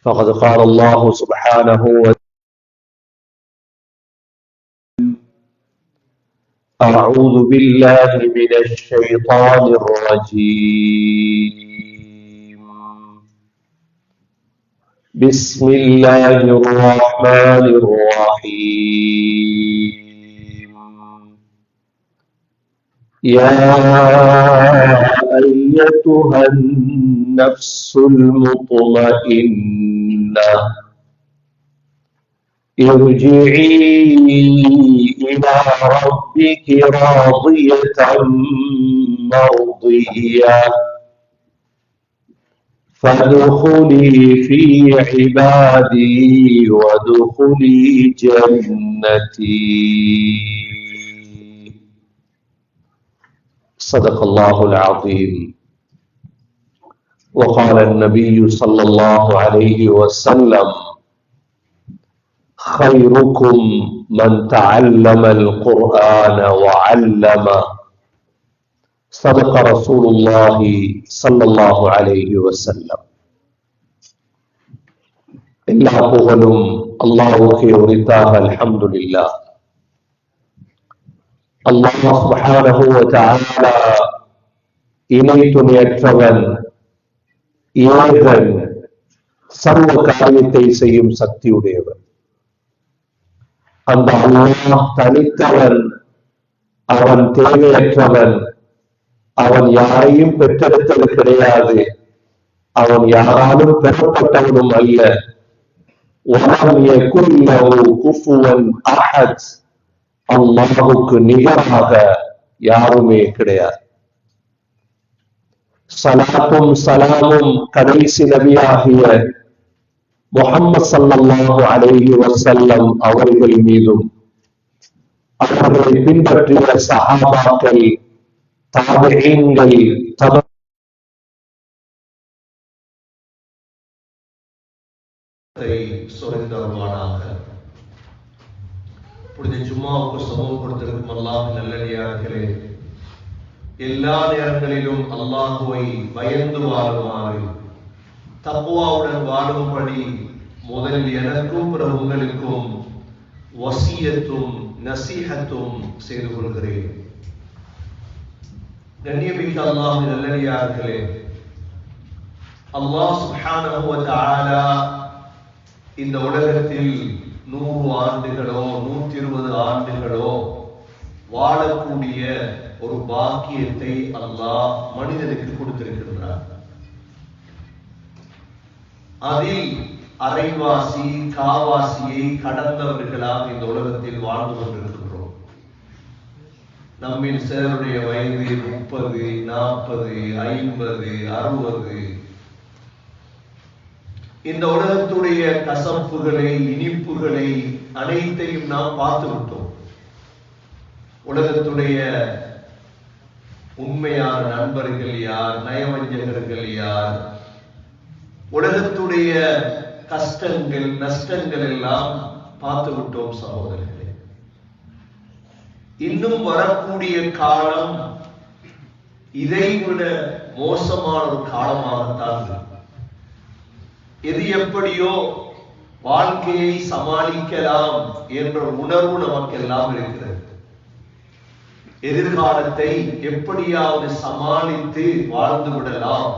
فقد قال الله سبحانه وتعالى: أعوذ بالله من الشيطان الرجيم. بسم الله الرحمن الرحيم. يا أيتها النفس المطمئنة ارجعي إلى ربك راضية مرضية فادخلي في عبادي وادخلي جنتي. صدق الله العظيم. وقال النبي صلى الله عليه وسلم: خيركم من تعلم القرآن وعلمه. صدق رسول الله صلى الله عليه وسلم. எல்லா புகழும் அல்லாஹ்வுக்கே உரித்தாக. அல்ஹம்துலில்லாஹ். அல்லாஹ் சுப்ஹானஹு வ தஆலா இணை துணையற்றவன், ஏகன், சர்வ காரியத்தை செய்யும் சக்தியுடையவன். அந்த அல்லாஹ் தனித்தவன், அவன் தேவையற்றவன், அவன் யாரையும் பெற்றெடுத்தது கிடையாது, அவன் யாராலும் பெறப்பட்டவனும் அல்ல. வலம் யகுன் லஹு குஃபுவன் அஹத். அல்லாஹ்வுக்கு நிகராக யாருமே கிடையாது. ஸலாத்தும் ஸலாமும் கடைசி நபியாகிய முஹம்மது ஸல்லல்லாஹு அலைஹி வஸல்லம் அவர்கள் மீதும், அவர்களை பின்பற்றிய சஹாபாக்கள், தாபிஈன்கள், சொரிந்தருவானாக. புனித ஜும்மாவுக்கு சமூகம் கொடுத்திருக்கும் அல்லாஹ் நல்லடியார்களே, எல்லா நேரங்களிலும் அல்லாஹுவை பயந்து வாழுமாறு, தக்வாவுடன் வாழும்படி முதலில் எனக்கும் பிற உங்களுக்கும் வசியத்தும் நசீஹத்தும் செய்து கொள்கிறேன். கண்ணியமிக்க அல்லாஹ் நல்லடியார்களே, அல்லாஹ் சுப்ஹானஹு வ தஆலா இந்த உலகத்தில் 100 ஆண்டுகளோ 120 ஆண்டுகளோ வாழக்கூடிய ஒரு பாக்கியத்தை அல்லாஹ் மனிதனுக்கு கொடுத்திருக்கின்றார். அதில் அரைவாசி காவாசியை கடந்தவர்களாக இந்த உலகத்தில் வாழ்ந்து கொண்டிருக்கின்றோம். நம்மில் சிலருடைய வயது 30, 40, 50, 60. இந்த உலகத்துடைய கசப்புகளை, இனிப்புகளை அனைத்தையும் நாம் பார்த்து விட்டோம். உலகத்துடைய உண்மையான நண்பர்கள் யார், நயவஞ்சகர்கள் யார், உலகத்துடைய கஷ்டங்கள் நஷ்டங்கள் எல்லாம் பார்த்து விட்டோம் சகோதரர்களே. இன்னும் வரக்கூடிய காலம் இதைவிட மோசமான ஒரு காலமாகத்தான் இருக்கும். எது எப்படியோ வாழ்க்கையை சமாளிக்கலாம் என்ற உணர்வு நமக்கெல்லாம் இருக்கிறது. எதிர்காலத்தை எப்படியாவது சமாளித்து வாழ்ந்து விடலாம்,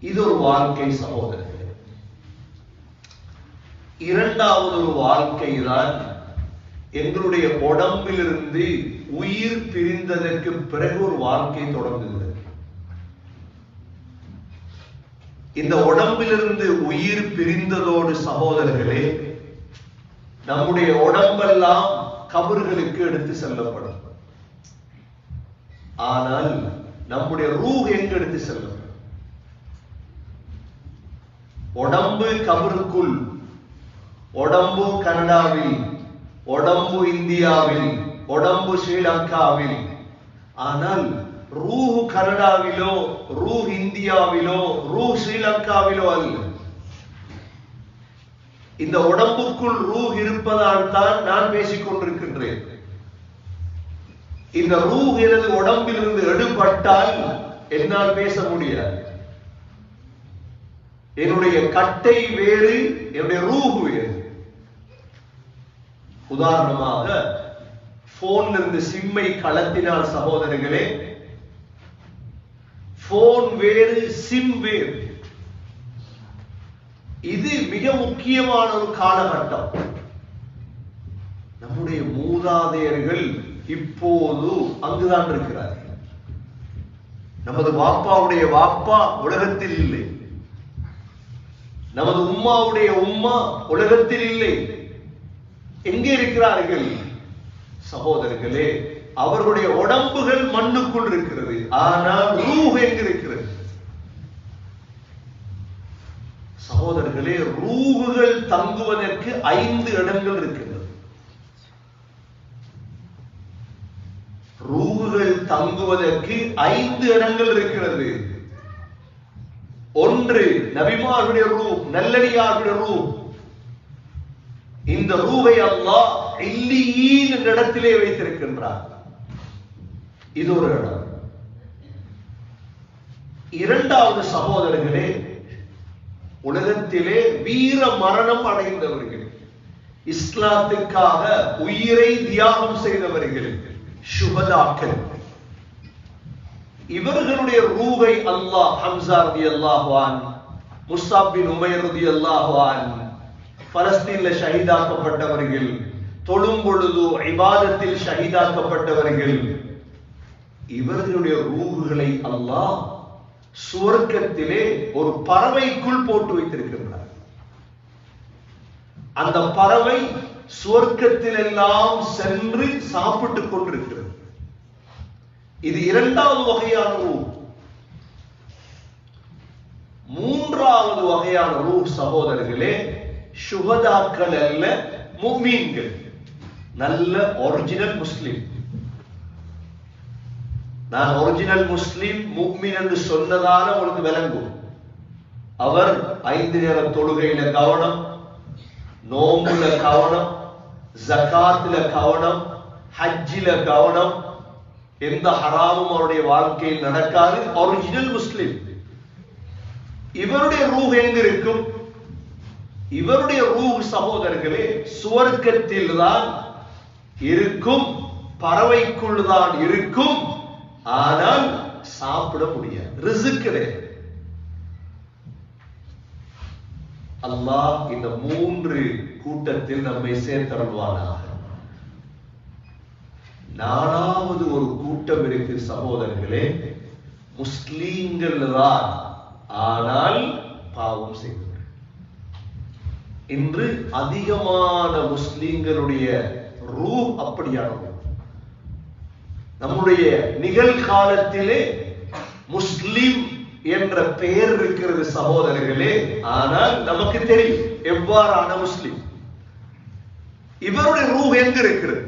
இது ஒரு வாழ்க்கை சகோதரர்களே. இரண்டாவது ஒரு வாழ்க்கை தான் எங்களுடைய உடம்பிலிருந்து உயிர் பிரிந்ததற்கு பிறகு ஒரு வாழ்க்கை தொடங்குகிறது. இந்த உடம்பிலிருந்து உயிர் பிரிந்ததோடு சகோதரர்களே, நம்முடைய உடம்பெல்லாம் கபர்களுக்கு எடுத்து செல்லப்படும். ஆனால் நம்முடைய ரூஹ் எங்கு எடுத்து செல்லப்படும்? உடம்பு கபருக்குள், உடம்பு கனடாவில், உடம்பு இந்தியாவில், உடம்பு ஸ்ரீலங்காவில். ஆனால் ரூஹ் கனடாவிலோ, ரூஹ் இந்தியாவிலோ, ரூஹ் ஸ்ரீலங்காவிலோ அல்ல. இந்த உடம்புக்குள் ரூஹ் இருப்பதால் தான் நான் பேசிக் கொண்டிருக்கின்றேன். இந்த ரூஹ் எனது உடம்பிலிருந்து எடுபட்டால் என்னால் பேச முடியாது. என்னுடைய கட்டை வேறு, என்னுடைய ரூஹ் வேறு. உதாரணமாக போன்ல இருந்து சிம்மை கலத்தினால் சகோதரர்களே, போன் வேறு, சிம் வேறு. இது மிக முக்கியமான ஒரு காலகட்டம். நம்முடைய மூதாதையர்கள் இப்போது அங்குதான் இருக்கிறார்கள். நமது வாப்பாவுடைய வாப்பா உலகத்தில் இல்லை, நமது உம்மாவுடைய உம்மா உலகத்தில் இல்லை. எங்கே இருக்கிறார்கள் சகோதரர்களே? அவர்களுடைய உடம்புகள் மண்ணுக்குள் இருக்கிறது, ஆனால் ரூஹ் எங்க இருக்கிறது சகோதரர்களே? ரூஹுகள் தங்குவதற்கு 5 இடங்கள் இருக்கிறது. ரூஹுகள் தங்குவதற்கு 5 இடங்கள் இருக்கிறது. ஒன்று நபிமாருடைய ரூஹ், நல்லடியாருடைய ரூஹ். இந்த ரூஹை அல்லாஹ் இல்லீன் என்ற இடத்திலே வைத்திருக்கின்றார். இது ஒரு இடம். இரண்டாவது சகோதரர்களே, உலகத்திலே வீர மரணம் அடைந்தவர்கள், இஸ்லாத்துக்காக உயிரை தியாகம் செய்தவர்கள், ஷுஹதாக்கள், இவர்களுடைய ரூஹை அல்லாஹ் ஹம்ஸா ரலியல்லாஹு அன்ஹு, முஸ்அப் பின் உமைர் ரலியல்லாஹு அன்ஹு, பலஸ்தீன்ல ஷஹீதாக்கப்பட்டவர்கள், தொழும் பொழுது இபாதத்தில் ஷஹீதாக்கப்பட்டவர்கள், இவர்களுடைய ரூஹுகளை அல்லாஹ் சுவர்க்கத்திலே ஒரு பறவைக்குள் போட்டு வைத்திருக்கிறார். அந்த பறவை சுவர்க்கத்தில் எல்லாம் சென்று சாப்பிட்டுக் கொண்டிருக்கிறது. இது இரண்டாவது வகையான ரூஹ். மூன்றாவது வகையான ரூஹ் சகோதரர்களே, ஷுஹதாக்கள் அல்ல, முஃமின்கள், நல்ல ஒரிஜினல் முஸ்லிம். நான் ஒரிஜினல் முஸ்லிம் முஃமின் என்று சொன்னதால உங்களுக்கு விளங்கும். அவர் 5 நேர தொழுகையில கவனம், நோம்புல கவனம், ஜகாத்துல கவனம், ஹஜ்ஜில கவனம், எந்த ஹராமும் அவருடைய வாழ்க்கையில் நடக்காது. ஒரிஜினல் முஸ்லிம். இவருடைய ரூஹ் எங்க இருக்கும்? இவருடைய ரூஹ் சகோதரர்களே சுவர்க்கத்தில் தான் இருக்கும், பறவைக்குள் தான் இருக்கும், ஆனால் சாப்பிட முடியாது, ரிஸ்க் கிடையாது. அல்லாஹ் இந்த 3 கூட்டத்தில் நம்மை சேர்த்தருள்வானாக. 4வது ஒரு கூட்டம் இருக்கு சகோதரர்களே, முஸ்லீம்கள் தான், ஆனால் பாவம் செய்தவர். இன்று அதிகமான முஸ்லீம்களுடைய ரூஹ் அப்படியானது. நம்முடைய நிகழ்காலத்திலே முஸ்லிம் என்ற பெயர் இருக்கிறது சகோதரர்களே, ஆனால் நமக்கு தெரியும் எவ்வாறான முஸ்லிம். இவருடைய ரூஹ் எங்க இருக்கிறது?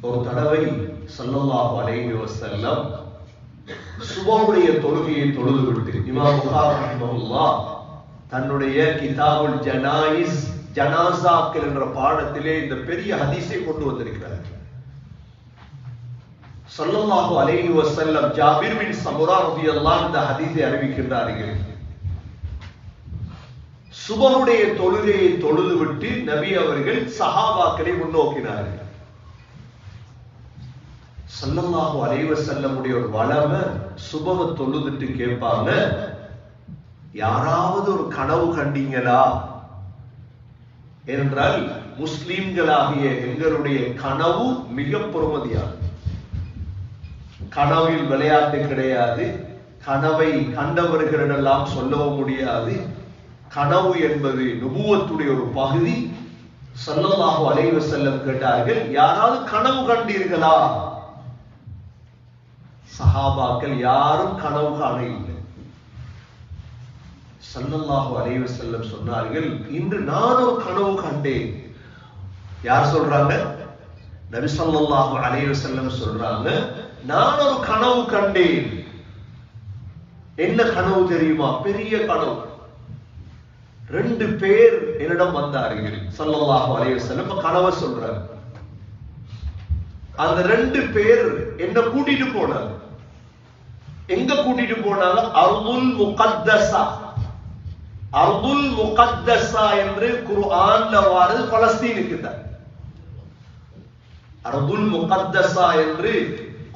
ஒரு தடவை ஸல்லல்லாஹு அலைஹி வஸல்லம் சுபஹுடைய தொழுகையை தொழுதுவிட்டு இமாம் புகாரி ரஹ்மத்துல்லாஹ் தன்னுடைய கிதாபுல் ஜனாயிஸ், ஜனாசாக்கள் என்ற பாடத்திலே இந்த பெரிய ஹதீஸை கொண்டு வந்திருக்கிறார். ஸல்லல்லாஹு அலைஹி வஸல்லம் ஜாபிர் பின் சமுரா ரலியல்லாஹு அன்ஹு இந்த ஹதீஸை அறிவிக்கின்றார்கள். சுபஹுடைய தொழுகையை தொழுதுவிட்டு நபி அவர்கள் சஹாபாக்களை முன்னோக்கினார்கள். ஸல்லல்லாஹு அலைஹி வஸல்லமுடைய ஒரு வளமை, சுபஹ தொழுதுட்டு கேட்பாங்க, யாராவது ஒரு கனவு கண்டீங்களா என்றால், முஸ்லிம்களாகிய எங்களுடைய கனவு மிக பொறுமதியானது. கனவில் விளையாட்டு கிடையாது, கனவை கண்டவர்களிடெல்லாம் சொல்லவும் முடியாது. கனவு என்பது நுபுவத்துடைய ஒரு பகுதி. ஸல்லல்லாஹு அலைஹி வஸல்லம் கேட்டார்கள், யாராவது கனவு கண்டீர்களா? சஹாபாக்கள் யாரும் கனவு காண இல்லை. ஸல்லல்லாஹு அலைஹி வஸல்லம் சொன்னார்கள், இன்று நான் ஒரு கனவு கண்டேன். யார் சொல்றாங்க? நபி ஸல்லல்லாஹு அலைஹி வஸல்லம் சொல்றாங்க, நான் ஒரு கனவு கண்டேன். என்ன கனவு தெரியுமா? பெரிய கனவு. 2 பேர் என்னிடம் வந்தார்கள். ஸல்லல்லாஹு அலைஹி வஸல்லம் கனவை சொல்றாங்க. அந்த 2 பேர் என்ன கூட்டிட்டு போனாங்க. எங்க கூட்டிட்டு போனாங்க? அர்துல் முகத்தஸா, அர்துல் முகத்தஸா என்று குர்ஆன்ல வாரது பலஸ்தீனுக்கு தான். அர்துல் முகத்தஸா என்று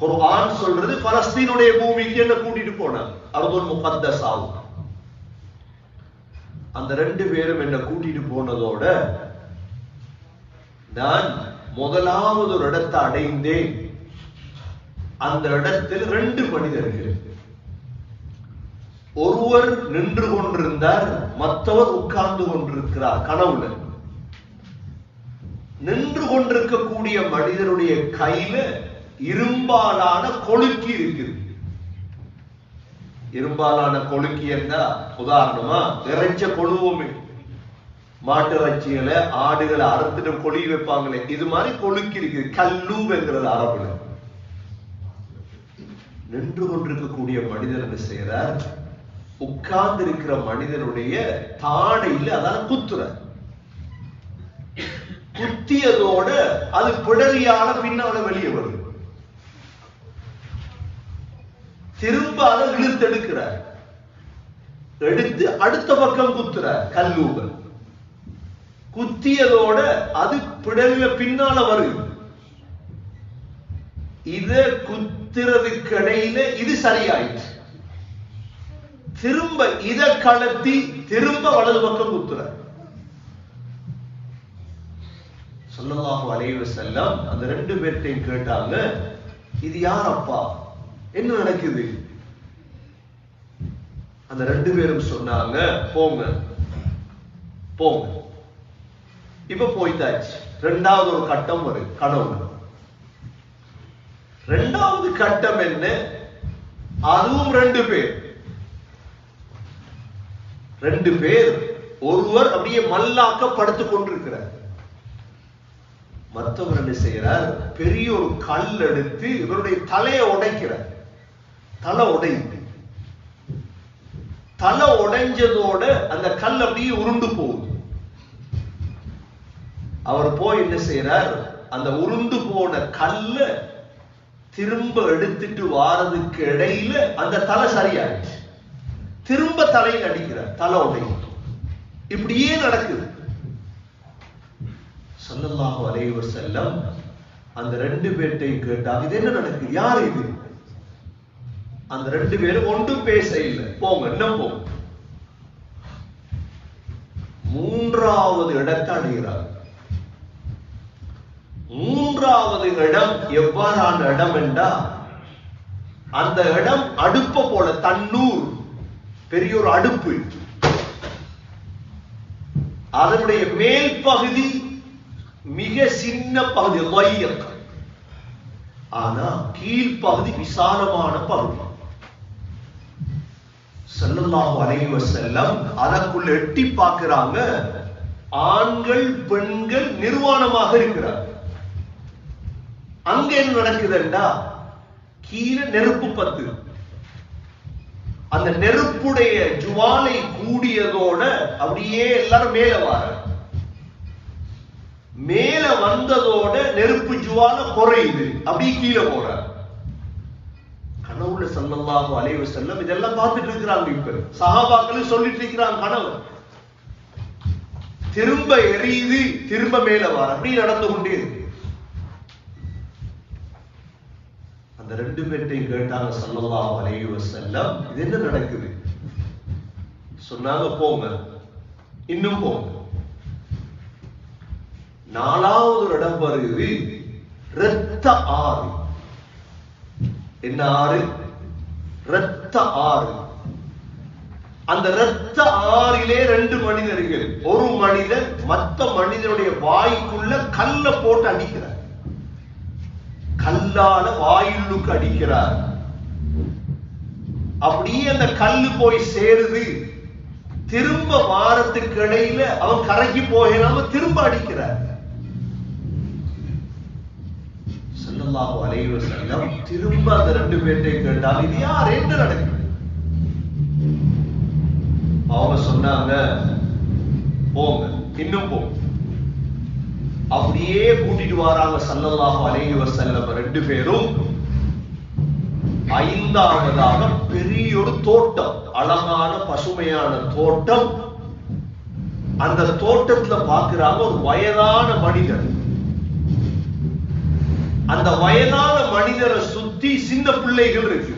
குர்ஆன் சொல்றது பலஸ்தீனுடைய பூமிக்கு என்ன கூட்டிட்டு போனாங்க. அர்துல் முகத்தஸா அந்த ரெண்டு பேரும் என்ன கூட்டிட்டு போனதோட நான் முதலாவது ஒரு இடத்தை அடைந்தேன். அந்த இடத்தில் ரெண்டு மனிதர்கள், ஒருவர் நின்று கொண்டிருந்தார், மற்றவர் உட்கார்ந்து கொண்டிருக்கிறார். கனவுல நின்று கொண்டிருக்கக்கூடிய மனிதருடைய கையில இரும்பாலான கொழுக்கி இருக்குது. இரும்பாலான கொழுக்கி என்றா உதாரணமா இறைச்ச கொழுவுமே, மாட்டு இறைச்சிகளை ஆடுகளை அறுத்துட்டு கொழி வைப்பாங்களே, இது மாதிரி கொழுக்கி இருக்குது. கல்லூங்கிறது அரபுல. நின்று கொண்டிருக்கக்கூடிய மனிதர் என்ன செய்யறார், உட்கார்ந்து இருக்கிற மனிதனுடைய தாடையில அதான குத்துற. குத்தியதோட அது பிடரியான பின்னால வெளியே வருது. திரும்ப அதை இழுத்தெடுக்கிறார். எடுத்து அடுத்த பக்கம் குத்துறார். கல்லூகள் குத்தியதோட அது பிடரில பின்னால வருது. இத குத்துறதுக்கு இடையில இது சரியாயிடுச்சு. திரும்ப இத கலத்தி திரும்ப வலது பக்கம் குத்துறார். ஸல்லல்லாஹு அலைஹி வஸல்லம் அந்த ரெண்டு பேர்ட்டையும் கேட்டாங்க, இது யார் அப்பா, என்ன நடக்குது? அந்த ரெண்டு பேரும் சொன்னாங்க, போங்க போங்க. இப்ப போய்தாச்சு. ரெண்டாவது ஒரு கட்டம் வருது கனவு. ரெண்டாவது கட்டம் என்ன, அதுவும் ரெண்டு பேர் ஒருவர் அப்படியே மல்லாக்க படுத்துக் கொண்டிருக்கிறார். மற்றவர் என்ன செய்யறார், பெரிய ஒரு கல் எடுத்து இவருடைய தலையை உடைக்கிறார். தலை உடைந்து, தலை உடைஞ்சதோட அந்த கல் அப்படியே உருண்டு போகுது. அவர் போய் என்ன செய்யறார், அந்த உருண்டு போன கல்ல திரும்ப எடுத்துட்டு வாரதுக்கு இடையில அந்த தலை சரியாயிடுச்சு. திரும்ப தலையில் அடிக்கிறார், தலை உடையும். இப்படியே நடக்குது. ஸல்லல்லாஹு அலைஹி வஸல்லம் அந்த ரெண்டு பேர்ட்டையும் கேட்டாங்க, இது என்ன நடக்குது, யார் இது? அந்த ரெண்டு பேரும் ஒன்றும் பேச இல்லை. போங்க, இன்னும் போங்க. மூன்றாவது இடத்தை அடைகிறார். மூன்றாவது இடம் எவ்வாறான இடம் என்றா, அந்த இடம் அடுப்ப போல, தண்ணூர், பெரிய ஒரு அடுப்பு. அதனுடைய மேல் பகுதி மிக சின்ன பகுதி, ضيق. ஆனா கீழ்ப்பகுதி விசாலமான பகுதி. ஸல்லல்லாஹு அலைஹி வஸல்லம் அதற்குள்ள எட்டி பார்க்கிறாங்க. ஆண்கள் பெண்கள் நிர்வாணமாக இருக்கிறார். அங்க என்ன நடக்குதுண்டா, கீழே நெருப்பு பத்து. அந்த நெருப்புடைய ஜுவாலை கூடியதோட அப்படியே எல்லாரும் மேல வர, மேல வந்ததோட நெருப்பு ஜுவாலை குறையுது, அப்படியே கீழே போற. கனவுல ஸல்லல்லாஹு அலைஹி வஸல்லம் இதெல்லாம் பார்த்துட்டு இருக்கிறாங்க. இப்ப சஹாபாக்களும் சொல்லிட்டு இருக்கிறாங்க, கனவு திரும்ப எரியுது, திரும்ப மேல வர, அப்படி நடந்து கொண்டே இருக்கு. அந்த ரெண்டு பேர்ட்டையும் கேட்டாங்க ஸல்லல்லாஹு அலைஹி வஸல்லம், இது என்ன நடக்குது? சொன்னாங்க, போங்க, இன்னும் போங்க. நாலாவது இடம் வருது, இரத்த ஆறு. என்ன ஆறு? இரத்த ஆறு. அந்த இரத்த ஆறிலே ரெண்டு மனிதர்கள், ஒரு மனிதன் மற்ற மனிதனுடைய வாய்க்குள்ள கல்ல போட்டு அடிக்கிறார். கல்லால வாயிலுக்கு அடிக்கிறார். அப்படியே அந்த கல்லு போய் சேருது. திரும்ப வாரத்துக்கு இடையில அவன் கரைக்கு போயிடாம திரும்ப அடிக்கிறார். ஸல்லல்லாஹு அலைஹி வஸல்லம் திரும்ப அந்த ரெண்டு பேர்ட்டையும் கேட்டால், இது யார், என்ன நடக்குது? அவங்க சொன்னாங்க, போங்க, இன்னும் போங்க. அப்படியே கூட்டிட்டு வராங்க ஸல்லல்லாஹு அலைஹி வஸல்லம் ரெண்டு பேரும். ஐந்தாவதாக பெரிய ஒரு தோட்டம், அழகான பசுமையான தோட்டம். அந்த தோட்டத்துல பார்க்கிறாங்க ஒரு வயதான மனிதர். அந்த வயதான மனிதரை சுத்தி சின்ன பிள்ளைகள் இருக்கு.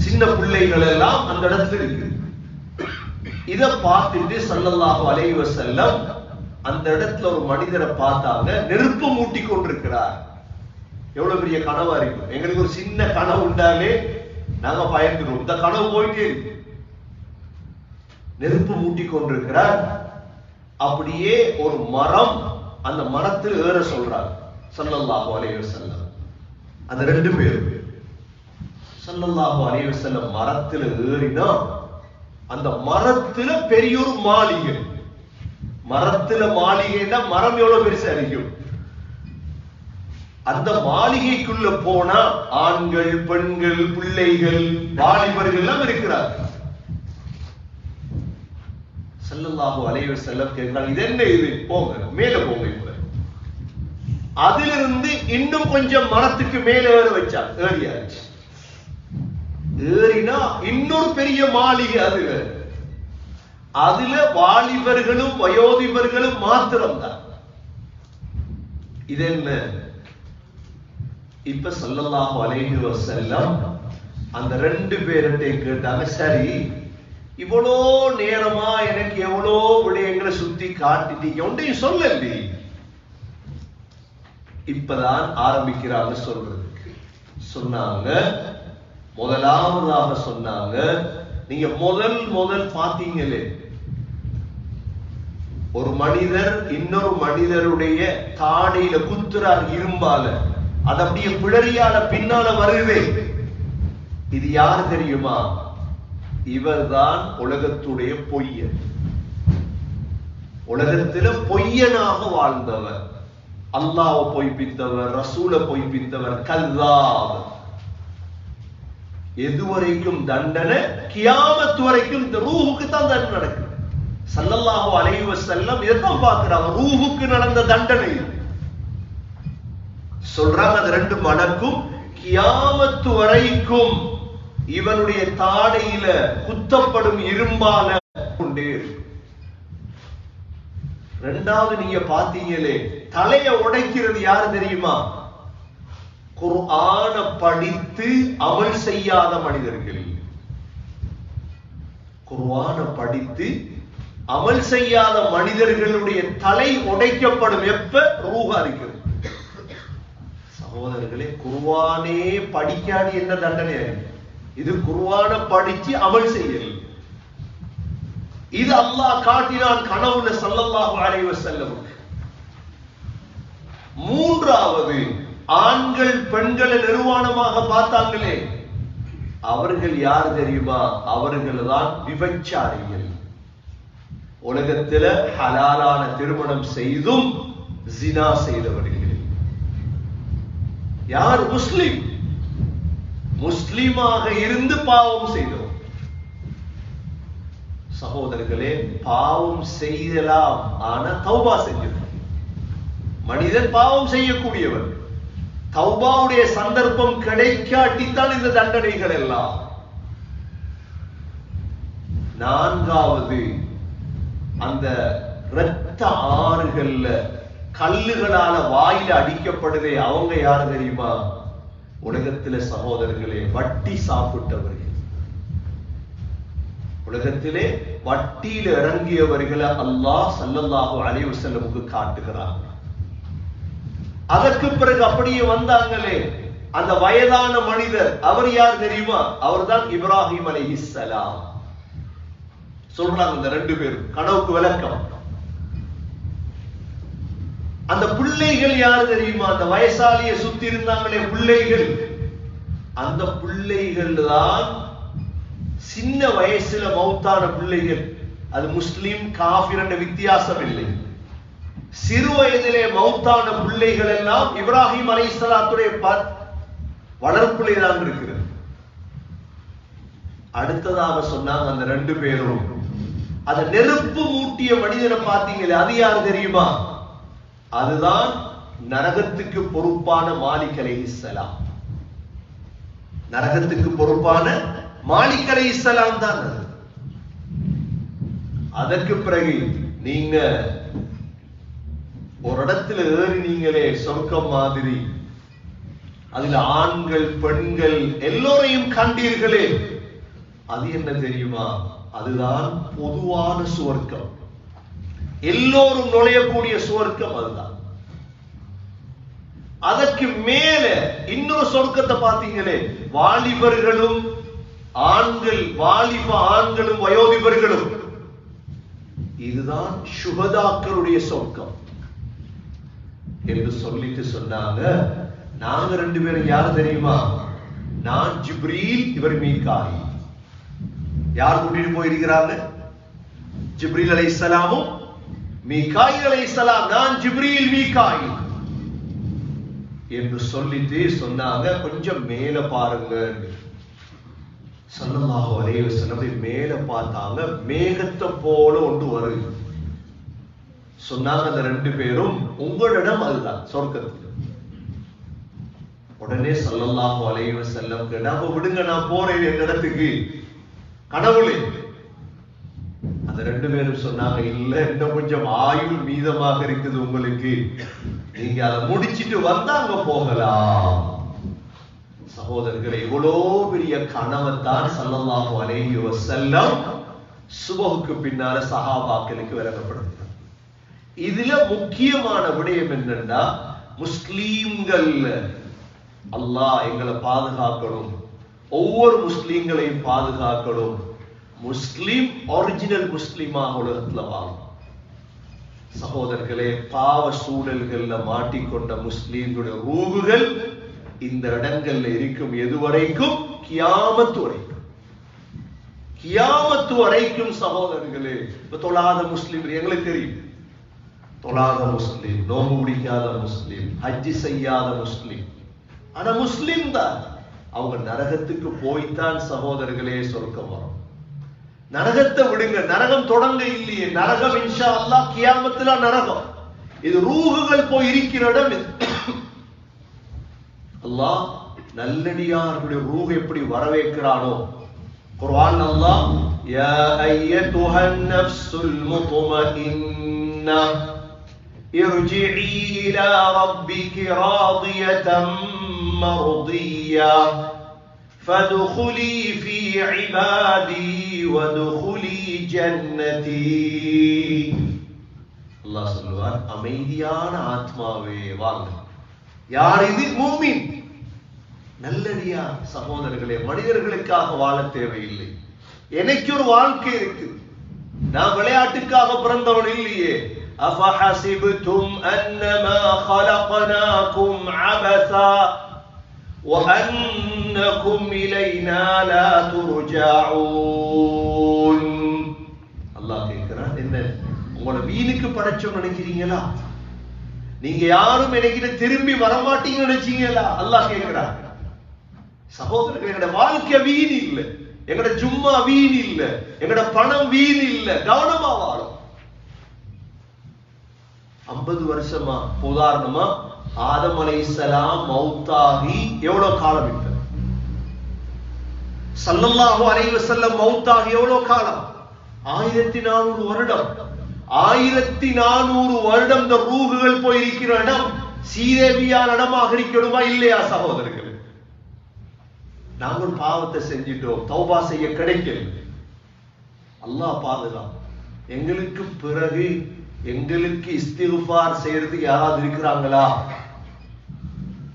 சின்ன பிள்ளைகள் எல்லாம் அந்த இடத்துல இருக்கு. இத பார்த்துட்டு ஸல்லல்லாஹு அலைஹி வஸல்லம் அந்த இடத்துல ஒரு மனிதரை பார்த்தாங்க, நெருப்பு மூட்டி கொண்டிருக்கிறார். எவ்வளவு பெரிய கனவா இருக்கும். எங்களுக்கு ஒரு சின்ன கனவு உண்டாலே நாங்க பயந்துருவோம். இந்த கனவு போயிட்டே இருக்கு. நெருப்பு மூட்டி கொண்டிருக்கிறார். அப்படியே ஒரு மரம், அந்த மரத்தில் ஏற சொல்றார் ஸல்லல்லாஹு அலைஹி வஸல்லம். அந்த ரெண்டு பேரும் ஸல்லல்லாஹு அலைஹி வஸல்லம் மரத்தில் ஏறினா அந்த மரத்துல பெரிய ஒரு மாளிகை. மரத்துல மாளிகைன்னா மரம் எவ்வளவு பெருசா இருக்கும். அந்த மாளிகைக்குள்ள போனா ஆண்கள், பெண்கள், பிள்ளைகள், வாலிபர்கள் எல்லாம் இருக்கிறார்கள். ஸல்லல்லாஹு அலைஹி வஸல்லம் கேட்கிறாங்க, இது என்ன இது? போங்க, மேல போங்க. இப்ப அதிலிருந்து இன்னும் கொஞ்சம் மரத்துக்கு மேல ஏற வச்சாங்க. ஏறியாச்சு. ஏறினா இன்னொரு பெரிய மாளிகை. அதுல வாலிபர்களும் வயோதிபர்களும் மாத்திரம்தான். இது என்ன? இப்ப ஸல்லல்லாஹு அலைஹி வஸல்லம் அந்த ரெண்டு பேர்கிட்ட கேட்டாங்க, சரி இவ்வளோ நேரமா எனக்கு எவ்வளோ விடயங்களை சுத்தி காட்டிட்டீங்க, ஒன்றையும் சொல்லி இப்பதான் ஆரம்பிக்கிறாங்க சொல்றதுக்கு. சொன்னாங்க, முதலாவதாக சொன்னாங்க, நீங்க முதல் பாத்தீங்களே, ஒரு மனிதர் இன்னொரு மனிதருடைய தாடையில குத்துறார் இரும்பால, அது அப்படியே பிடரியால பின்னால வருதே, இது யாரு தெரியுமா? இவர்தான் உலகத்துடைய பொய்யன். உலகத்துல பொய்யனாக வாழ்ந்தவர், அல்லாஹ்வை பொய்ப்பித்தவர், ரசூலை பொய்ப்பித்தவர், கல்லாப். எதுவரைக்கும் தண்டனை? கியாமத் வரைக்கும். இந்த ரூஹுக்கு தான் தண்டனை நடக்குது. ஸல்லல்லாஹு அலைஹி வஸல்லம் இதைத்தான் பார்க்கிறாங்க, ரூஹுக்கு நடந்த தண்டனை சொல்றாங்க. அந்த ரெண்டு மலக்கும் கியாமத் வரைக்கும் இவனுடைய தாடையில குத்தப்படும் இரும்பால கொண்டே. ரெண்டாவது நீங்க பாத்தீங்களே, தலைய உடைக்கிறது யாரு தெரியுமா? குர்ஆன படித்து அமல் செய்யாத மனிதர்கள். குர்ஆன படித்து அமல் செய்யாத மனிதர்களுடைய தலை உடைக்கப்படும். எப்ப? ரூஹ் இருக்கிறது. சகோதரர்களே, குர்ஆனே படிக்காது என்ன தண்டனை? இது குர்ஆன படிச்சு அமல் செய்யல. இது அல்லாஹ் காட்டினான் கனவுல ஸல்லல்லாஹு அலைஹி வஸல்லம். மூன்றாவது, ஆண்கள் பெண்களை நிர்வாணமாக பார்த்தாங்களே, அவர்கள் யார் தெரியுமா? அவர்கள் தான் விபச்சாரிகள். உலகத்துல ஹலாலான திருமணம் செய்தும் ஜினா செய்தவர்கள். யார்? முஸ்லிம். முஸ்லிமாக இருந்து பாவம் செய்தோம். சகோதரர்களே, பாவம் செய்யலாம், ஆனா தௌபா செஞ்சது. மனிதன் பாவம் செய்யக்கூடியவர். தௌபாவுடைய சந்தர்ப்பம் கிடைக்காட்டித்தான் இந்த தண்டனைகள் எல்லாம். நான்காவது, அந்த இரத்த ஆறுகள்ல கல்லுகளால வாயில அடிக்கப்படுதே, அவங்க யாரு தெரியுமா? உலகத்திலே சகோதரர்களே, வட்டி சாப்பிட்டவர்கள். உலகத்திலே வட்டியில இறங்கியவர்களை அல்லாஹ் ஸல்லல்லாஹு அலைஹி வஸல்லமுக்கு காட்டுகிறார். அதற்கு பிறகு அப்படியே வந்தாங்களே அந்த வயதான மனிதர், அவர் யார் தெரியுமா? அவர்தான் இப்ராஹிம் அலைஹிஸ்ஸலாம். சொல்றாங்க இந்த ரெண்டு பேரும், கனவுக்கு விளக்கம். அந்த பிள்ளைகள் யாரு தெரியுமா? அந்த வயசாலியை சுத்தி இருந்தாங்களே பிள்ளைகள், அந்த பிள்ளைகள் தான் சின்ன வயசுல மௌத்தான பிள்ளைகள். அது முஸ்லிம் காஃபிர் என்ற வித்தியாசம் இல்லை. சிறு வயதிலே மௌத்தான பிள்ளைகள் எல்லாம் இப்ராஹிம் அலைஹிஸ்ஸலாத்துடைய வளர்ப்பிலே தான் இருக்கிறது. அடுத்ததாக சொன்னாங்க அந்த ரெண்டு பேரும், அந்த நெருப்பு மூட்டிய மனிதனை பார்த்தீங்களே, அது யார் தெரியுமா? அதுதான் நரகத்துக்கு பொறுப்பான மாலிக் அலைஹிஸ்ஸலாம். நரகத்துக்கு பொறுப்பான மாலிக் அலைஹிஸ்ஸலாம் தான். அதற்கு பிறகு நீங்க ஒரு இடத்துல ஏறினீங்களே சொர்க்கம் மாதிரி, அதுல ஆண்கள் பெண்கள் எல்லோரையும் கண்டீர்களே, அது என்ன தெரியுமா? அதுதான் பொதுவான சுவர்க்கம், எல்லோரும் நுழையக்கூடிய சுவர்க்கம் அதுதான். அதற்கு மேல இன்னொரு சொர்க்கத்தை பார்த்தீங்களே, வாலிபர்களும் ஆண்கள், வாலிப ஆண்களும் வயோதிபர்களும், இதுதான் சுஹதாக்களுடைய சொர்க்கம் என்று சொல்லிட்டு சொன்னாங்க. நாங்க ரெண்டு பேரும் யார் தெரியுமா? நான் ஜிப்ரீல், இவர் மீகாயில். யார் கூட்டிட்டு போயிருக்கிறாங்க? ஜிப்ரீல் அலைஹிஸ்ஸலாமும் மீகாயில் அலைஹிஸ்ஸலாம். நான் ஜிப்ரீல், மீகாயில் என்று சொல்லிட்டு சொன்னாங்க, கொஞ்சம் மேல பாருங்க. ஸல்லல்லாஹு அலைஹி வஸல்லம் மேல பார்த்தாங்க, மேகத்தை போல ஒன்று வருது. சொன்னாங்க அந்த ரெண்டு பேரும், உங்களிடம் அதுதான் சொர்க்கத்தில். உடனே ஸல்லல்லாஹு அலைஹி வஸல்லம் கேட்டாங்க, விடுங்க நான் போறேன் என் இடத்துக்கு, கனவுலே. அந்த ரெண்டு பேரும் சொன்னாங்க, இல்ல இன்னும் கொஞ்சம் ஆயுள் மீதமாக இருக்குது உங்களுக்கு, நீங்க அதை முடிச்சிட்டு வந்தா அங்க போகலாம். சகோதரர்களே, இவ்வளோ பெரிய கனவைத்தான் ஸல்லல்லாஹு அலைஹி வஸல்லம் சுபஹுக்கு பின்னால சஹாபாக்களுக்கு விளக்கப்படுத்துறாங்க. இதுல முக்கியமான விடயம் என்னன்னா, முஸ்லீம்கள் அல்லாஹ் எங்களை பாதுகாக்கணும், ஒவ்வொரு முஸ்லீம்களையும் பாதுகாக்கணும். முஸ்லீம் ஒரிஜினல் முஸ்லீமாக உலகத்துல வாழும். சகோதரர்களே, பாவ சூழல்கள்ல மாட்டிக்கொண்ட முஸ்லீம்களுடைய ரூகுகள் இந்த இடங்கள்ல இருக்கும். எதுவரைக்கும்? கியாமத்து வரைக்கும். கியாமத்து வரைக்கும் சகோதரர்களே. தொழாத முஸ்லீம் எங்களுக்கு தெரியும், தொழாத முஸ்லீம், நோம்பு பிடிக்காத முஸ்லீம், ஹஜ்ஜி செய்யாத முஸ்லீம், ஆனா முஸ்லீம் தான். அவங்க நரகத்துக்கு போய்த்தான் சகோதரர்களே சொர்க்கம் வரும். நரகத்தை விடுங்க, நரகம் தொடங்க இல்லையே. நரகம் இன்ஷா அல்லாஹ் கியாமத்துல நரகம். இது ரூஹுகள் போய் இருக்கிற இடம். அல்லாஹ் நல்லடியார்களுடைய ரூஹ் எப்படி வரவேற்கிறானோ, குர்ஆன் அல்லாஹ் யா அய்யதுஹன் நஃப்ஸுல் முத்மஇன்னா இர்ஜிஇ இலா ரப்பிகி ராதியதம் மர்தியா ஃபதுகுலி ஃபீ இபாதி வதுகுலி ஜன்னதி. அல்லாஹ் சொல்லுவார், அமைதியான ஆத்மாவே வாங்க. யார் இது? மூமின், நல்லடியா. சகோதரர்களே, மனிதர்களுக்காக வாழ தேவையில்லை. எனக்கு ஒரு வாழ்க்கை இருக்கு, நான் விளையாட்டுக்காக பிறந்தவன் இல்லையே. அஃபஹஸிப்தும் அன்னமா خلقناكم عبثا وأنكم إلينا لا ترجعون. அல்லாஹ் கேட்கிறான், என்ன உங்களை வீணுக்கு படைச்சோம் நினைக்கிறீங்களா? நீங்க யாரும் எனக்கு திரும்பி வரமாட்டீங்கன்னு நினைச்சீங்களா? அல்லாஹ் கேட்கிறார். சகோதரர்கள், எங்கட வாழ்க்கை வீண் இல்ல, எங்கட ஜும்மா வீண் இல்ல, எங்கட பணம் வீண் இல்ல. கவனமா வாழும். 50 வருஷமா உதாரணமா ஆதம் அலைஹிஸ்ஸலாம் மௌத்தாகி எவ்வளவு காலம் விட்டது? ஸல்லல்லாஹு அலைஹி வஸல்லம் மௌத்தாகி எவ்வளவு காலம்? 1400 வருடம். 1400 வருடம் இந்த ரூஹுகள் போயிருக்கிற இடம் சீதேவியான இடமாக இருக்கணுமா இல்லையா சகோதரர்கள்? நாங்கள் பாவத்தை செஞ்சிட்டோம், தௌபா செய்ய கிடைக்கல. அல்லாஹ் பாதுகாப்பு. எங்களுக்கு பிறகு எங்களுக்கு இஸ்திக்ஃபார் செய்யறது யாராவது இருக்கிறாங்களா?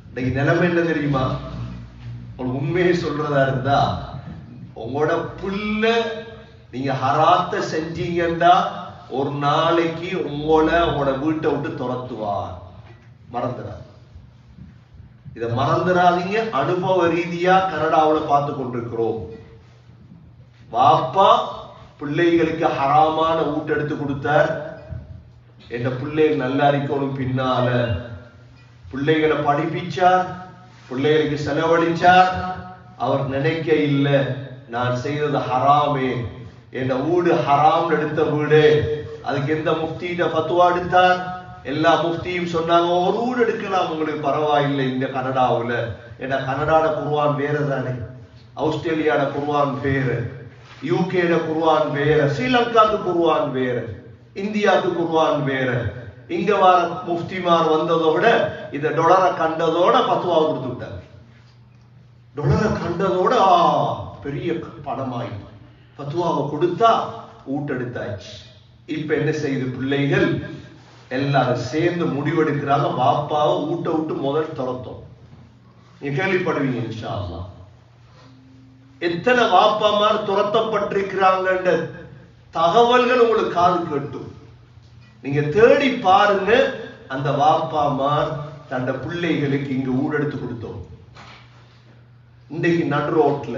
இன்னைக்கு நிலைமை என்ன தெரியுமா? உண்மையை சொல்றதா இருந்தா, உங்களோட புள்ள நீங்க ஹராத்தை செஞ்சீங்கன்னா ஒரு நாளைக்கு உங்களோட வீட்டை விட்டு துரத்துவார். மறந்துடாது, இத மறந்துடாதீங்க. அனுபவ ரீதியா கனடாவில் பார்த்து கொண்டிருக்கிறோம். வாப்பா பிள்ளைகளுக்கு ஹராமான ஊட்டெடுத்து கொடுத்தார். என் பிள்ளைகள் நல்லா இருக்கணும். பின்னால பிள்ளைகளை படிப்பிச்சார், பிள்ளைகளுக்கு செலவழிச்சார். அவர் நினைக்க இல்லை, நான் செய்தது ஹராமே, என் வீடு ஹராம் எடுத்த வீடு. அதுக்கு எந்த முஃப்தியிட ஃபத்வா எடுத்தார்? எல்லா முஃப்தியும் சொன்னாங்க, ஒரு வீடு எடுக்கலாம் உங்களுக்கு பரவாயில்லை இந்த கனடாவில். ஏன்னா கனடாட குர்ஆன் வேற தானே, ஆஸ்திரேலியாட குர்ஆன் வேறு. யூகேல குர்ஆன் வேற, ஸ்ரீலங்காக்கு குர்ஆன் வேற, இந்தியாவுக்கு குர்ஆன் வேற. இங்க வர முஃப்திமார் வந்ததோட இந்த டொலரை கண்டதோட பத்துவா கொடுத்து விட்டாங்க. டொலரை கண்டதோட பெரிய பணமாயி பத்துவாவை கொடுத்தா ஊட்டெடுத்தாச்சு. இப்ப என்ன செய்யுது பிள்ளைகள் எல்லாரும் சேர்ந்து முடிவெடுக்கிறாங்க, வாப்பாவை ஊட்ட விட்டு முதல் துரத்தோம். நீங்க கேள்விப்படுவீங்க இன்ஷா அல்லாஹ். எத்தனை வாப்பாமார் துரத்தப்பட்டிருக்கிறாங்க தகவல்கள் உங்களுக்கு காது கேட்டும். நீங்க தேடி பாருங்க, அந்த வாப்பாமார் தந்த பிள்ளைகளுக்கு இங்க ஊடெடுத்து கொடுத்தோம். இன்றைக்கு நடு ரோட்ல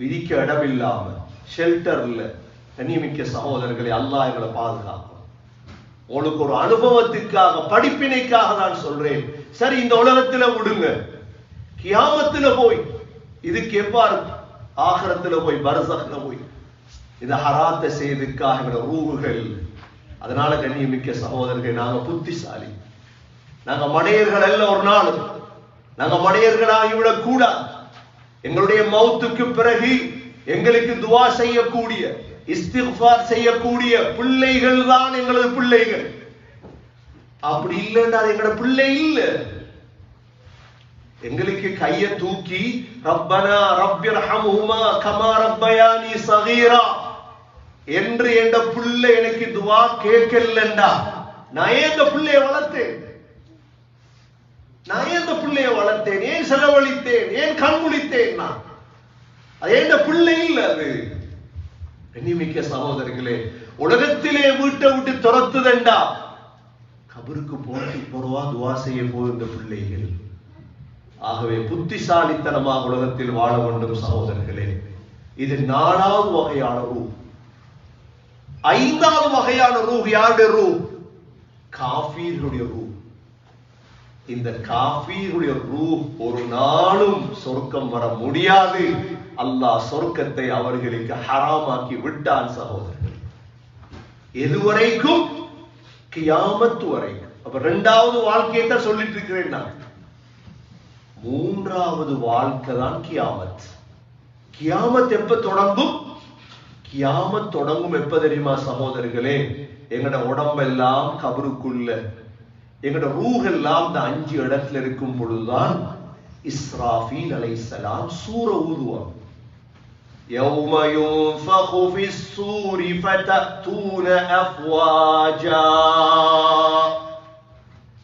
விதிக்க இடம் இல்லாம ஷெல்டர்ல கண்ணியமிக்க சகோதரர்களை அல்லாஹ் எங்களை பாதுகாக்கும். உங்களுக்கு ஒரு அனுபவத்துக்காக படிப்பினைக்காக நான் சொல்றேன். சரி, இந்த உலகத்துல விடுங்க, கியாமத்துல போய் இதுக்கு எவ்வாறு ஆகிரத்துல போய் பர்சக்ல போய் இந்த ஹராத்தை செய்ததுக்காக எங்களோட ரூஹுகள். அதனால கண்ணியமிக்க சகோதரர்கள், நாங்க புத்திசாலி, நாங்க மடையர்கள் அல்ல. ஒரு நாள் நாங்க மடையர்களாகிவிடக் கூடாது. எங்களுடைய மௌத்துக்கு பிறகு எங்களுக்கு துவா செய்யக்கூடிய, இஸ்திக்ஃபார் செய்யக்கூடிய பிள்ளைகள் தான் எங்களது பிள்ளைகள். அப்படி இல்லைன்னா எங்களோட பிள்ளை இல்ல. எங்களுக்கு கைய தூக்கி ரப்பனா ரப்பிர்ஹம்ஹுமா கமா ரப்பயானி ஸகீரா என்று என்ற பிள்ளை எனக்கு துவா கேட்கலண்டா நான் ஏன் இந்த பிள்ளையை வளர்த்தேன்? நான் ஏன் இந்த பிள்ளையை வளர்த்தேன்? ஏன் செலவழித்தேன்? ஏன் கண்முழித்தேன்? நான் அது எந்த பிள்ளை இல்ல. அது கண்ணியமிக்க சகோதரர்களே, உலகத்திலே வீட்டை விட்டு துரத்துதண்டா கபருக்கு போறவா துவா செய்ய போகின்ற பிள்ளைகள். ஆகவே புத்திசாலித்தனமாக உலகத்தில் வாழ வேண்டும் சகோதரர்களே. இது 4வது வகையான ரூஹ். 5வது வகையான ரூஹ் யாருடைய ரூஹ்? காஃபீர்களுடைய ரூஹ். இந்த காஃபீர்களுடைய ரூஹ் ஒரு நாளும் சொர்க்கம் வர முடியாது. அல்லாஹ் சொர்க்கத்தை அவர்களுக்கு ஹராமாக்கி விட்டான் சகோதரர்கள். எதுவரைக்கும்? கியாமத் வரைக்கும். அப்ப 2வது வாழ்க்கையை தான் சொல்லிட்டு இருக்கிறேன் நான். 3வது வாழ்க்கை தான் கியாமத். கியாமத் எப்ப தொடங்கும்? கியாமத் தொடங்கும் எப்ப தெரியுமா சகோதரர்களே? எங்கட உடம்பெல்லாம் கபருக்குள்ள, எங்கட ரூஹெல்லாம் இந்த 5 இடத்துல இருக்கும் பொழுதுதான் இஸ்ராஃபீல் அலைஹிஸ்ஸலாம் சூர ஊதுவார். யௌம யுன்ஃபகு ஃபிஸ்-ஸூரி ஃபதஅதூன அஃப்வாஜா.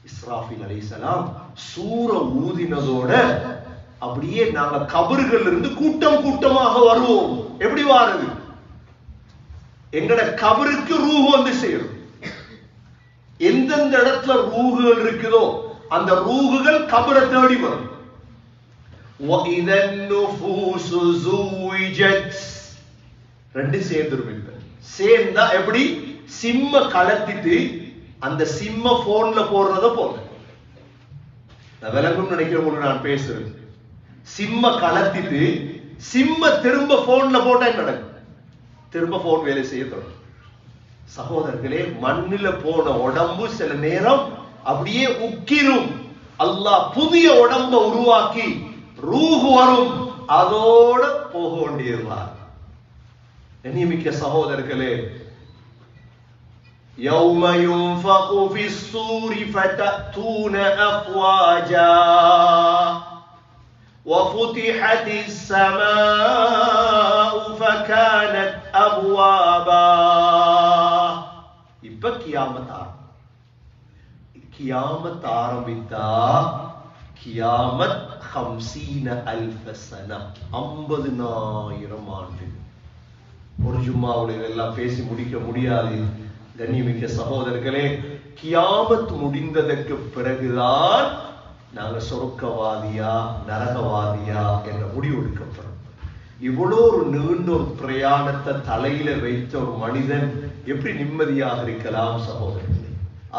இஸ்ராஃபீல் அலைஹிஸ்ஸலாம் சூர ஊதினதோட அப்படியே நாங்க கபர்கள் இருந்து கூட்டம் கூட்டமாக வருவோம். எப்படி வாருது? எங்கட கபருக்கு ரூஹ் வந்து சேரும். எந்தெந்த இடத்துல ரூஹுகள் இருக்குதோ அந்த ரூஹுகள் கபரை தேடி வரும். وَإِذَا النُّفُوسُ زُوِّجَتْ. 2 சேர்ந்துரும். சேர்ந்தா எப்படி? சிம்ம கலத்திட்டு அந்த சிம்ம போன்ல போடுறத போல. நான் விளங்கும் நினைக்கிறவங்களுக்கு நான் பேசுறேன். சிம்ம கலத்திட்டு சிம்ம திரும்ப போன்ல போட்டா என்ன நடக்கும்? திரும்ப போன் வேலை செய்ய தொடங்கும். சகோதரர்களே, மண்ணில போன உடம்பு சில நேரம் அப்படியே உக்கிரும். அல்லாஹ் புதிய உடம்ப உருவாக்கி ரூஹ் வரும், அதோட போக வேண்டியதுதான். கண்ணியமிக்க சகோதரர்களே, يَوْمَ يُنْفَخُ فِي الصُّورِ فَتَأْتُونَ أَفْوَاجًا وَفُتِحَتِ السَّمَاءُ فَكَانَتْ أَبْوَابًا. இப்ப கியாமத் ஆரம்பித்தா கியாமத் 50,000 சனா, 50,000 ஆண்டு. ஒரு ஜும்மாவுல இதெல்லாம் பேசி முடிக்க முடியாது. கண்ணியமிக்க சகோதரர்களே, கியாமத் முடிந்ததற்கு பிறகுதான் நாங்க சொர்க்கவாதியா நரகவாதியா என்ற முடிவு எடுக்கப்படும். இவ்வளோ ஒரு நீண்ட ஒரு பிரயாணத்தை தலையில வைத்த ஒரு மனிதன் எப்படி நிம்மதியாக இருக்கலாம் சகோதரர்களே?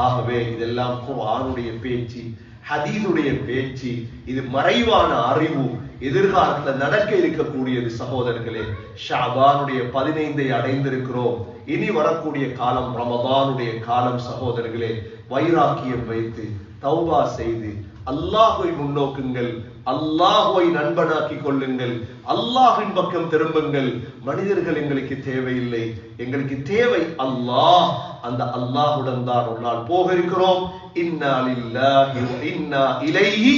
ஆகவே இதெல்லாம் குர்ஆனுடைய பேச்சு, ஹதீஸுடைய பேச்சு. இது மறைவான அறிவு, எதிர்காலத்தில் நடக்க இருக்கக்கூடியது சகோதரர்களே. ஷஅபானுடைய 15ஐ அடைந்திருக்கிறோம். இனி வரக்கூடிய காலம் ரமதானுடைய காலம் சகோதரர்களே. வைராக்கியம் வைத்து தௌபா செய்து அல்லாஹ்வை முன்னோக்குங்கள், அல்லாஹ்வை நண்பனாக்கி கொள்ளுங்கள், அல்லாஹ்வின் பக்கம் திரும்புங்கள். மனிதர்கள் எங்களுக்கு தேவையில்லை, எங்களுக்கு தேவை அல்லாஹ். அந்த அல்லாஹ்வுடன் தான் ஒரு நாள் போக இருக்கிறோம். இன்னா லில்லாஹி வ இன்னா இலைஹி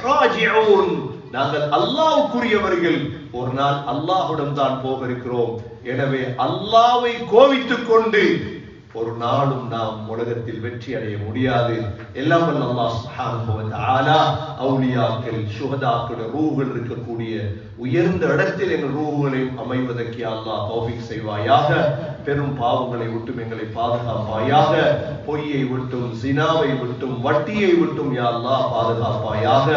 ராஜிஊன். நாங்கள் அல்லாஹ்வுக்குரியவர்கள், ஒரு நாள் அல்லாஹ்வுடன் தான் போக இருக்கிறோம். எனவே அல்லாஹ்வை கோவித்துக் கொண்டு ஒரு நாளும் நாம் உலகத்தில் வெற்றி அடைய முடியாது. எல்லாம் வல்ல அல்லாஹ் சுப்ஹானஹு வ தஆலா அவுலியாக்கள், ஷுஹதாக்கள் ரூஹ்கள் இருக்கக்கூடிய உயர்ந்த இடத்தில் எங்கள் ரூஹ்களை அமைவதற்கு அல்லாஹ் தௌஃபீக் செய்வாயாக. பெரும் பாவங்களை விட்டும் எங்களை பாதுகாப்பாயாக. பொய்யை விட்டும், ஜினாவை விட்டும், வட்டியை விட்டும் யா அல்லாஹ் பாதுகாப்பாயாக.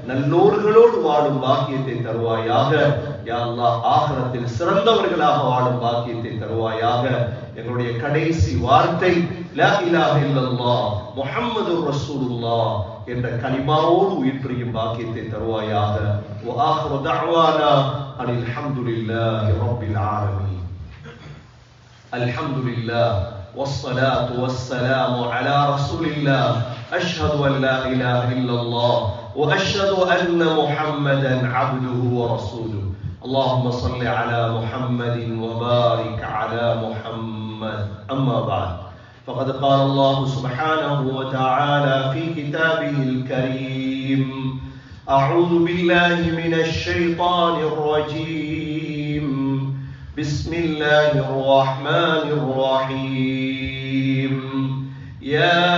நல்லோர்களோடு வாழும் பாக்கியத்தை தருவாயாக. யா அல்லாஹ் ஆகிரத்தில் சிறந்தவர்களாக வாழும் பாக்கியத்தை தருவாயாக. எங்களுடைய கடைசி வார்த்தை லா இலாஹ இல்லல்லாஹ் முஹம்மதுர் ரசூலுல்லாஹ் என்ற கலிமாவோடு உயிர் பிரியும் பாக்கியத்தை தருவாயாக. வ ஆகிரு தஅவானா அனில் ஹம்துலில்லாஹி ரப்பில் ஆலமீன். அல்ஹம்துலில்லாஹ் வஸ்ஸலாத்து வஸ்ஸலாமு அலா ரசூலில்லாஹ். அஷ்ஹது அன் லா இலாஹ இல்லல்லாஹ் வ அஷ்ஹது அன்ன முஹம்மதன் அப்துஹு வ ரசூலுஹு. اللهم صل على محمد وبارك على محمد. أما بعد، فقد قال الله سبحانه وتعالى في كتابه الكريم: أعوذ بالله من الشيطان الرجيم، بسم الله الرحمن الرحيم. يا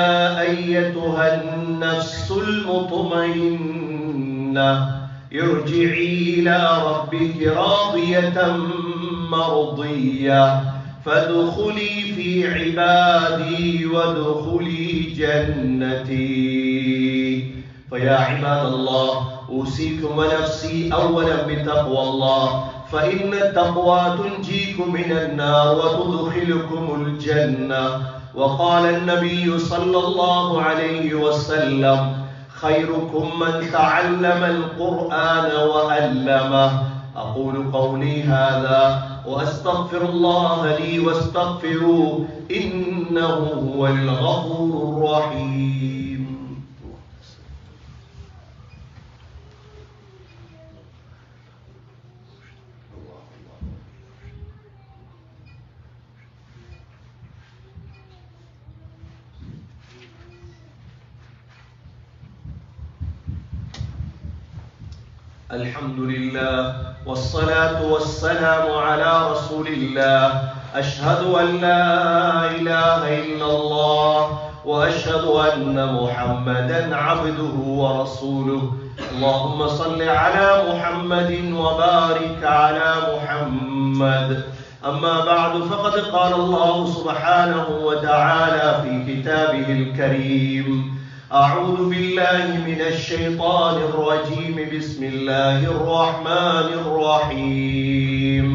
أيتها النفس المطمئنة ارجعي إلى ربك راضية مرضية فادخلي في عبادي وادخلي جنتي. فيا عباد الله، أوصيكم ونفسي أولا بتقوى الله، فإن التقوى تنجيكم من النار وتدخلكم الجنة. وقال النبي صلى الله عليه وسلم: خيركم من تعلم القرآن وعلمه. أقول قولي هذا وأستغفر الله لي واستغفروه إنه هو الغفور الرحيم. الحمد لله والصلاة والسلام على رسول الله. أشهد أن لا إله إلا الله وأشهد أن محمدا عبده ورسوله. اللهم صل على محمد وبارك على محمد. أما بعد، فقد قال الله سبحانه وتعالى في كتابه الكريم: أعوذ بالله من الشيطان الرجيم، بسم الله الرحمن الرحيم.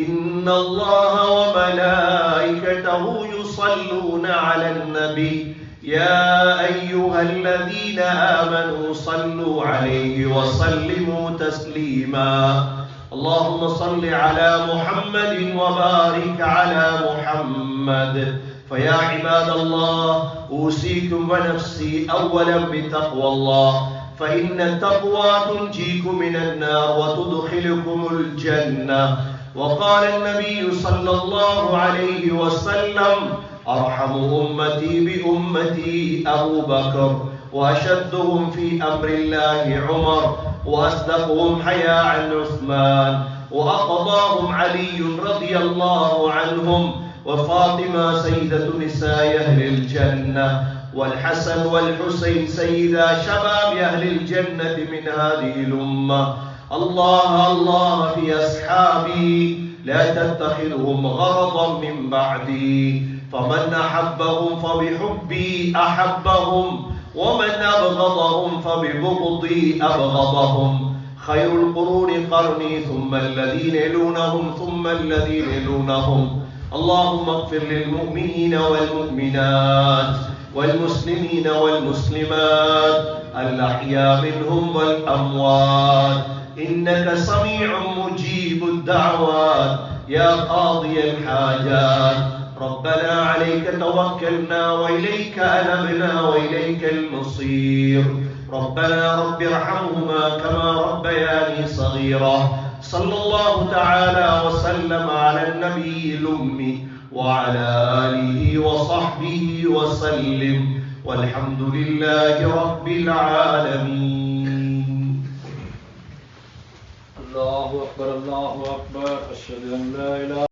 إن الله وملائكته يصلون على النبي يا أيها الذين آمنوا صلوا عليه وسلموا تسليما. اللهم صل على محمد وبارك على محمد. فيا عباد الله، أوصيكم ونفسي أولا بتقوى الله، فإن التقوى تنجيكم من النار وتدخلكم الجنة. وقال النبي صلى الله عليه وسلم: أرحم أمتي بأمتي أبو بكر، وأشدهم في أمر الله عمر، وأصدقهم حياء عثمان، وأقضاهم علي رضي الله عنهم، وفاطمة سيدة نساء أهل الجنة، والحسن والحسين سيدا شباب أهل الجنة من هذه الأمة. الله الله في أصحابي، لا تتخذهم غرضا من بعدي، فمن أحبهم فبحبي أحبهم، ومن أبغضهم فببغضي أبغضهم. خير القرون قرني، ثم الذين يلونهم، ثم الذين يلونهم. اللهم اغفر للمؤمنين والمؤمنات والمسلمين والمسلمات الأحياء منهم والأموات، إنك سميع مجيب الدعوات يا قاضي الحاجات. ربنا عليك توكلنا وإليك أنبنا وإليك المصير ربنا رب ارحمهما كما ربياني صغيرا صلى الله تعالى وسلم على النبي الأمي وعلى آله وصحبه وسلم والحمد لله رب العالمين. الله أكبر الله أكبر أشهد أن لا إله